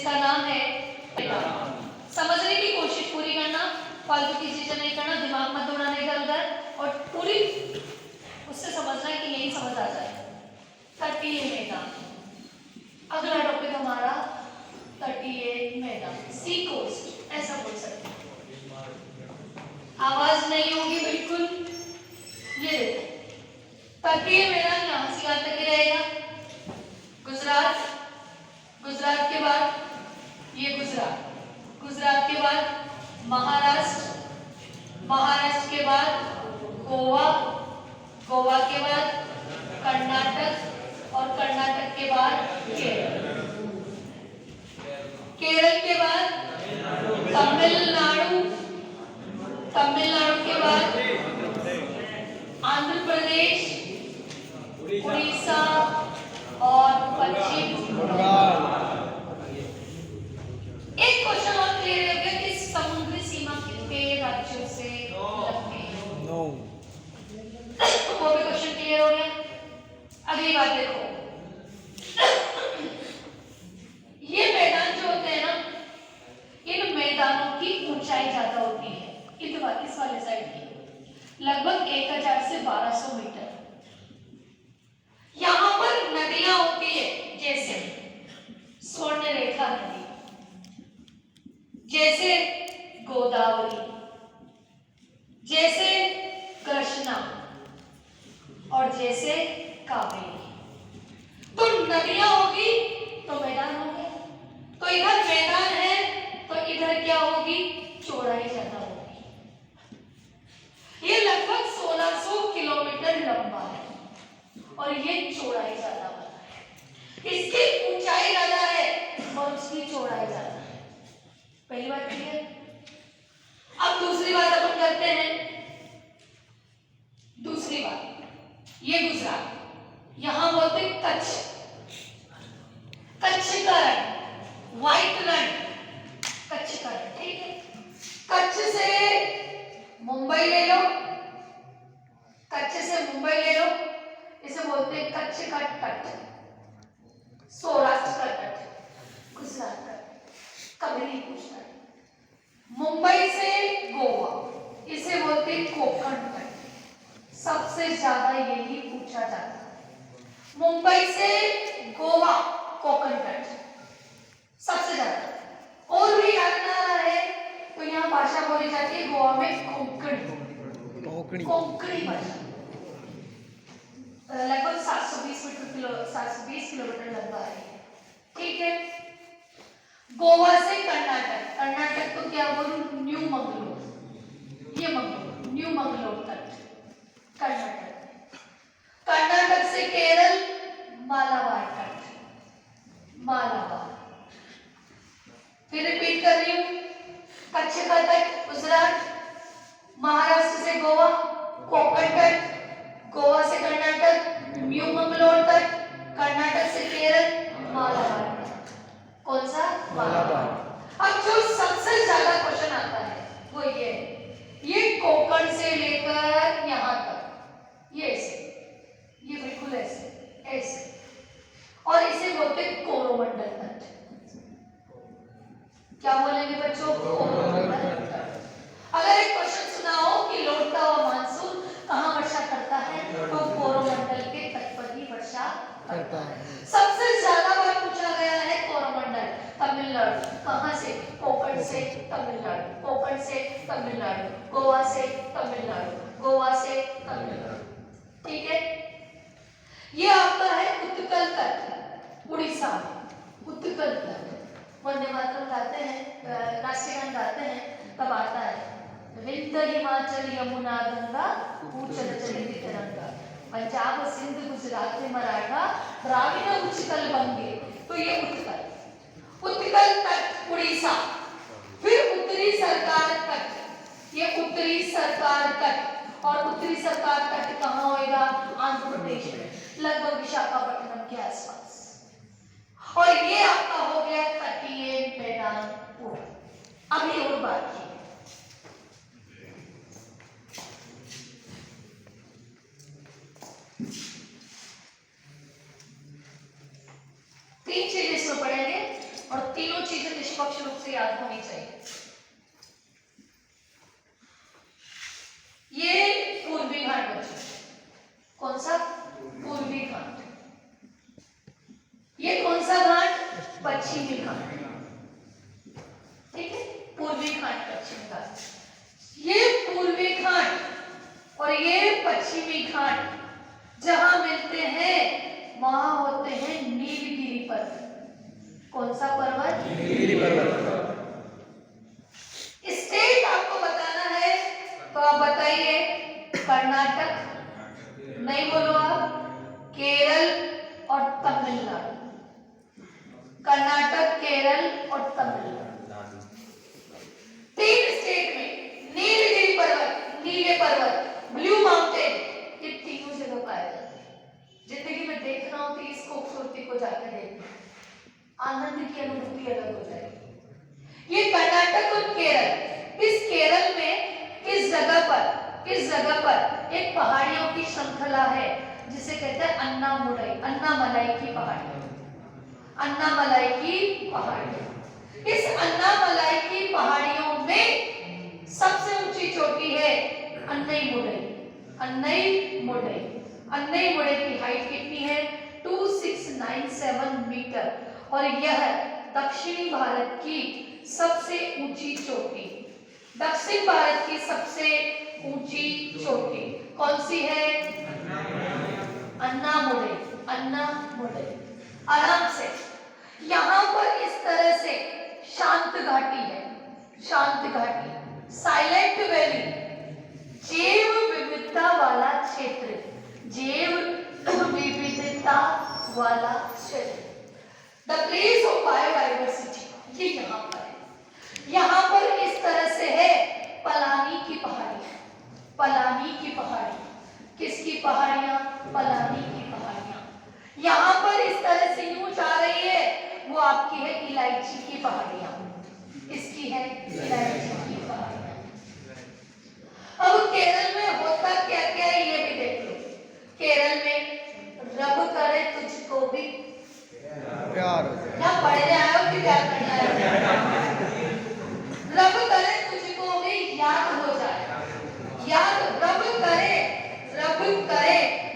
जिसका नाम है समझने की कोशिश पूरी करना, फालतू की चीजें नहीं करना, दिमाग मत दौड़ाना इधर उधर, और पूरी उससे समझना है कि यही समझ आ जाए। तटीय मैदान, अगला टॉपिक हमारा तटीय मैदान, सी कोस्ट ऐसा बोल सकते हैं, आवाज नहीं होगी बिल्कुल। ये देखो तटीय मैदान यहाँ से कहाँ तक रहेगा, गुजरात, गुजरात के बाद ये गुजरात, गुजरात के बाद महाराष्ट्र, महाराष्ट्र के बाद गोवा, गोवा के बाद कर्नाटक और कर्नाटक के बाद केरल, केरल के बाद तमिलनाडु, तमिलनाडु के बाद आंध्र प्रदेश, उड़ीसा और पश्चिम बंगाल। एक क्वेश्चन और क्लियर हो गया कि समुद्री सीमा कितने राज्यों से लगती है? नो। वो भी क्वेश्चन क्लियर हो गया। अगली बात देखो, ये मैदान जो होते हैं ना, इन मैदानों की ऊंचाई ज्यादा होती है, इस वाले साइड की लगभग 1000 से 1200 मीटर। यहां पर नदियां होती है, जैसे स्वर्णरेखा नदी, जैसे गोदावरी, जैसे कृष्णा और जैसे कावेरी। तो नदियां होगी तो मैदान होंगे, तो इधर मैदान है तो इधर क्या होगी, चौड़ाई ज्यादा होगी। ये लगभग 1600 किलोमीटर लंबा है और ये चौड़ाई ज्यादा वाला है, इसकी ऊंचाई ज्यादा है और उसकी चौड़ाई ज्यादा है। पहली बात क्लियर। अब दूसरी बात अपन करते हैं, दूसरी बात, ये गुजरात, यहां बोलते कच्छ, कच्छ का रण, व्हाइट रण, कच्छ का रण, ठीक है। कच्छ से मुंबई ले लो, कच्छ से मुंबई ले लो, इसे बोलते हैं कच्छ का तट, सौराष्ट्र का तट, गुजरात का, कभी नहीं पूछता। मुंबई से गोवा, इसे बोलते हैं कोंकण तट, सबसे ज्यादा यही पूछा जाता है। मुंबई से गोवा कोंकण तट सबसे ज्यादा। और भी जानना है तो यहाँ भाषा बोली जाती है गोवा में कोंकणी, कोंकणी भाषा, लगभग 720 किलोमीटर लंबा है, ठीक है। गोवा से कर्नाटक, कर्नाटक तो क्या बोलूं, न्यू मंगलोर, ये मंगलोर, न्यू मंगलोर तट कर्नाटक। कर्नाटक से केरल, मालाबार तट, मालाबार। फिर रिपीट कर रही हूं, कच्छ का तट गुजरात, महाराष्ट्र से गोवा कोंकण तट, गोवा से कर्नाटक न्यू मंगलोर तट, कर्नाटक से केरल मालाबार तट। कौन सा, मालाबार। अब जो सबसे ज्यादा क्वेश्चन आता है वो ये कोंकण से लेकर यहां तक, ये ऐसे, ये बिल्कुल ऐसे ऐसे, और इसे बोलते कोरोमंडल तट। क्या बोलेंगे बच्चों, कोरोमंडल तट। अगर एक क्वेश्चन सुना हो कि लौटता हुआ मानसून कहां वर्षा करता है, तो कोरोमंडल के तट पर ही वर्षा करता है। सबसे ज्यादा बार पूछा गया है कोरोमंडल, तमिलनाडु, कहां से, कोंकण से तमिलनाडु, कोंकण से तमिलनाडु, गोवा से तमिलनाडु, गोवा से तमिलनाडु, ठीक है। ये आपका है उत्कल तट, उड़ीसा में उत्कल तट। वंदे मातरम गाते हैं, राष्ट्रीय गान गाते हैं, तब आता है विंध्य हिमाचल यमुना गंगा ऊंचल चलित तरंगा, पंजाब सिंध गुजरात मराठा द्राविड़ उच्चतल बंगे। तो ये उत्कल, उत्कल तट उड़ीसा। फिर उत्तरी सरकार तट, ये उत्तरी सरकार तट, और उत्तरी सरकार तट कहां होएगा, आंध्र प्रदेश में, लगभग विशाखापट्टनम के आसपास। और ये आपका हो गया तटीय मैदान पूरा। अभी और बात की, तीन चीजें इसमें पढ़ेंगे और तीन तीनों चीजें निष्पक्ष रूप से याद होनी चाहिए। ये पूर्वी घाट बच्चों, कौन सा? पूर्वी घाट। ये कौन सा घाट? पश्चिमी घाट। ठीक है, पूर्वी घाट, पश्चिमी घाट। ये पूर्वी घाट और ये पश्चिमी घाट जहां मिलते हैं वहां होते हैं नीलगिरी पर्वत। कौन सा पर्वत? नीलगिरी पर्वत। स्टेट आपको बताना है तो आप बताइए। कर्नाटक नहीं बोलो आप, केरल और तमिलनाडु। कर्नाटक, केरल और तमिलनाडु, तीन स्टेट में नीलगिरी पर्वत, नीले पर्वत, ब्लू माउंटेन, ये तीनों जगह पाए जाते हैं। जिंदगी में देखना हो तो इस खूबसूरती को जाकर देखना, आनंद की अनुभूति अलग हो जाएगी। ये कर्नाटक और केरल, इस केरल में किस जगह पर एक पहाड़ियों की श्रृंखला है जिसे कहते हैं अन्नामलाई की पहाड़ियां। अन्नामलाई की पहाड़ियां, इस अन्नामलाई की पहाड़ियों में सबसे ऊंची चोटी है अन्नईमुडई। अन्नईमुडई की हाइट कितनी है? 2697 मीटर और यह दक्षिणी भारत की सबसे ऊंची चोटी, दक्षिण भारत की सबसे ऊंची चोटी कौन सी है? अन्नामुडई। आराम से यहां पर इस तरह से शांत घाटी है, शांत घाटी, साइलेंट वैली, जैव विविधता वाला क्षेत्र, जैव विविधता वाला क्षेत्र, द प्लेस ऑफ बायोडाइवर्सिटी, ये यहाँ पर है। यहाँ पर इस तरह से है पलानी की पहाड़ियां, पलानी की पहाड़ियां, किसकी पहाड़ियां? पलानी की पहाड़ियां। यहाँ पर इस तरह से यूं जा रही है, वो आपकी है इलायची की पहाड़ियां, इसकी है इलायची की पहाड़ियां। अब केरल में होता क्या क्या है ये भी देख लो। केरल में रब करे तुझको भी प्यार, ना पढ़ने आए हो कि प्यार करने आए हो? रब करे तुझको भी याद हो जाए, याद रब करे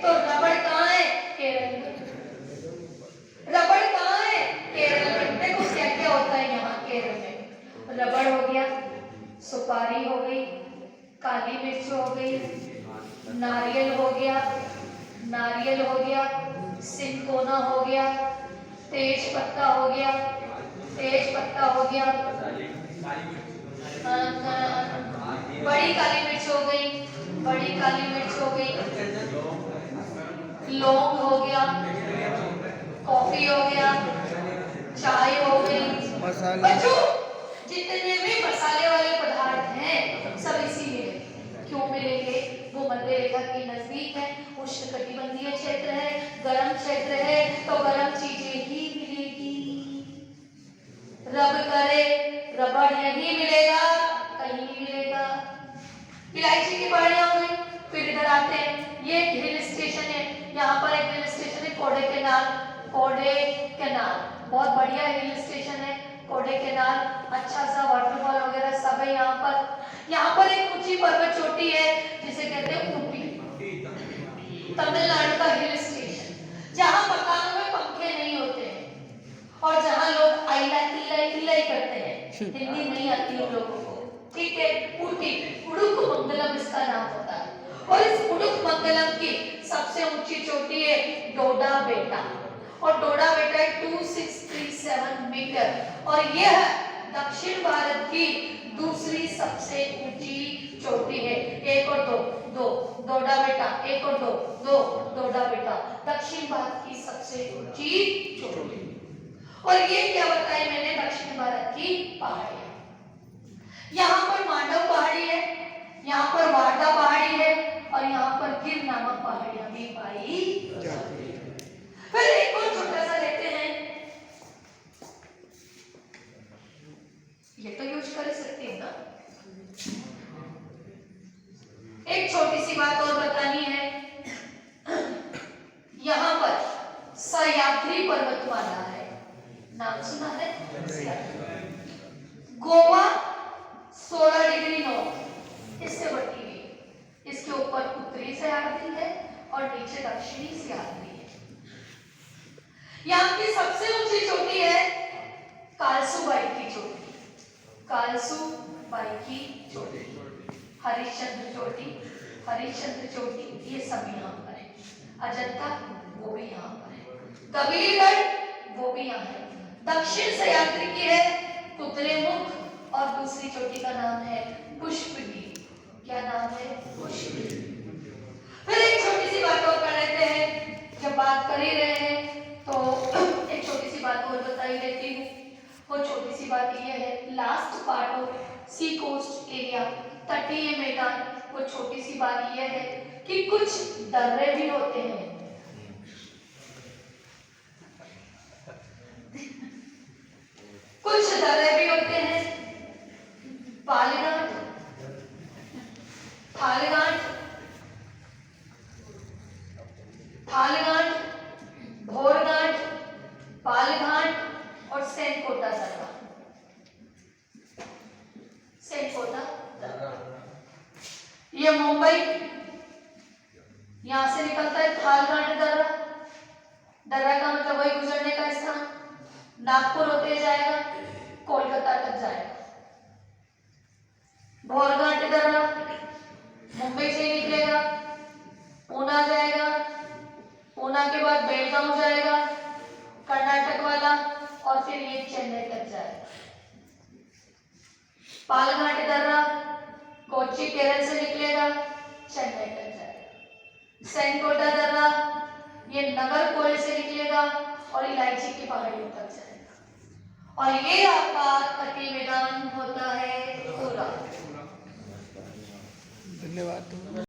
तो रबड़ कहाँ है? केरल में। रबड़ कहाँ है? केरल में। देखो क्या क्या होता है यहाँ केरल में। रबड़ हो गया, सुपारी हो गई, काली मिर्च हो गई, नारियल हो गया, सिंकोना हो गया, तेज पत्ता हो गया, बड़ी काली मिर्च हो गई, लौंग हो गया, कॉफी हो गया, चाय हो गई। बच्चों जितने भी मसाले वाले पदार्थ हैं सब इसी में क्यों मिलेंगे? वो मध्य रेखा के नजदीक है, उष्णकटिबंधीय क्षेत्र है, गर्म क्षेत्र है, तो गर्म चीजें ही मिलेगी। रब करे रबड़ यही मिलेगा, कहीं नहीं मिलेगा। इलायची की पहाड़ियां हो गई। फिर इधर आते हैं, ये हिल स्टेशन है, यहाँ पर एक हिल स्टेशन है कोडे कैनाल, बहुत बढ़िया हिल स्टेशन है कोडे कैनाल, अच्छा सा वाटरफॉल वगैरह सब है यहाँ पर। यहाँ पर एक ऊंची पर्वत चोटी है जिसे कहते हैं ऊटी, तमिलनाडु का हिल स्टेशन, जहाँ मकानों में पंखे नहीं होते हैं और जहाँ लोग इलाई करते हैं। हिंदी नहीं आती उन लोगों को, ठीक है। ऊटी, उडुक मंगलम इसका नाम होता है और इस उडुक मंगलम की सबसे ऊंची चोटी है डोडा बेटा और डोडा बेटा 2637 मीटर और यह दक्षिण भारत की दूसरी सबसे ऊंची चोटी है। एक और दो डोडा बेटा, एक और दो डोडा बेटा, दक्षिण भारत की सबसे ऊंची चोटी। और ये क्या बताई मैंने? दक्षिण भारत की पहाड़ियां। यहाँ पर मांडव पहाड़ी है, यहाँ पर वार्धा पहाड़ी है और यहाँ पर गिर नामक पहाड़ियां भी पाई जाती है। फिर एक और छोटा सा लेते हैं, ये तो यूज कर सकते हैं ना। एक छोटी सी बात और बतानी है, यहाँ पर सह्याद्री पर्वतमाला है, नाम सुना है? गोवा 16 डिग्री नॉर्थ इससे बटी हुई है। इसके ऊपर उत्तरी सह्याद्री है और नीचे दक्षिणी सह्याद्री है। यहाँ की सबसे ऊंची चोटी है कालसूबाई की चोटी, कालसूबाई की चोटी, हरिश्चंद्र चोटी ये सब यहाँ पर है। अजंता वो भी यहाँ पर है, कबीरगढ़ वो भी यहाँ है। दक्षिण सह्याद्री की है कुतरेमुख और दूसरी चोटी का नाम है पुष्पगिरी। क्या नाम है? पुष्पगिरी। फिर एक छोटी सी बात और कर लेते हैं, जब बात कर ही रहे हैं तो एक छोटी सी बात और बता ही देती हूँ। वो छोटी सी बात ये है, last part of sea coast area, तटीय मैदान, वो छोटी सी बात ये है कि कुछ दर्रे भी होते हैं। कुछ दर्रे भी होते हैं, बालीघाट, थालघाट, भोरघाट, बालघाट और सेनकोटा दर्रा। सेनकोटा दर्रा ये मुंबई, यहां से निकलता है थालघाट दर्रा। दर्रा का मतलब वही गुजरने का स्थान, नागपुर होते जाएगा, कोलकाता तक जाएगा। भोरघाट दर्रा मुंबई से निकलेगा, पूना जाएगा, पूना के बाद बेलगांव जाएगा कर्नाटक वाला, और फिर ये चेन्नई तक जाएगा। पालघाट दर्रा कोच्चि केरल से निकलेगा, चेन्नई तक जाएगा। सेनकोटा दर्रा ये नागरकोइल से निकलेगा और इलायची की पहाड़ियों तक जाएगा। और ये आपका तटीय मैदान होता है पूरा। धन्यवाद।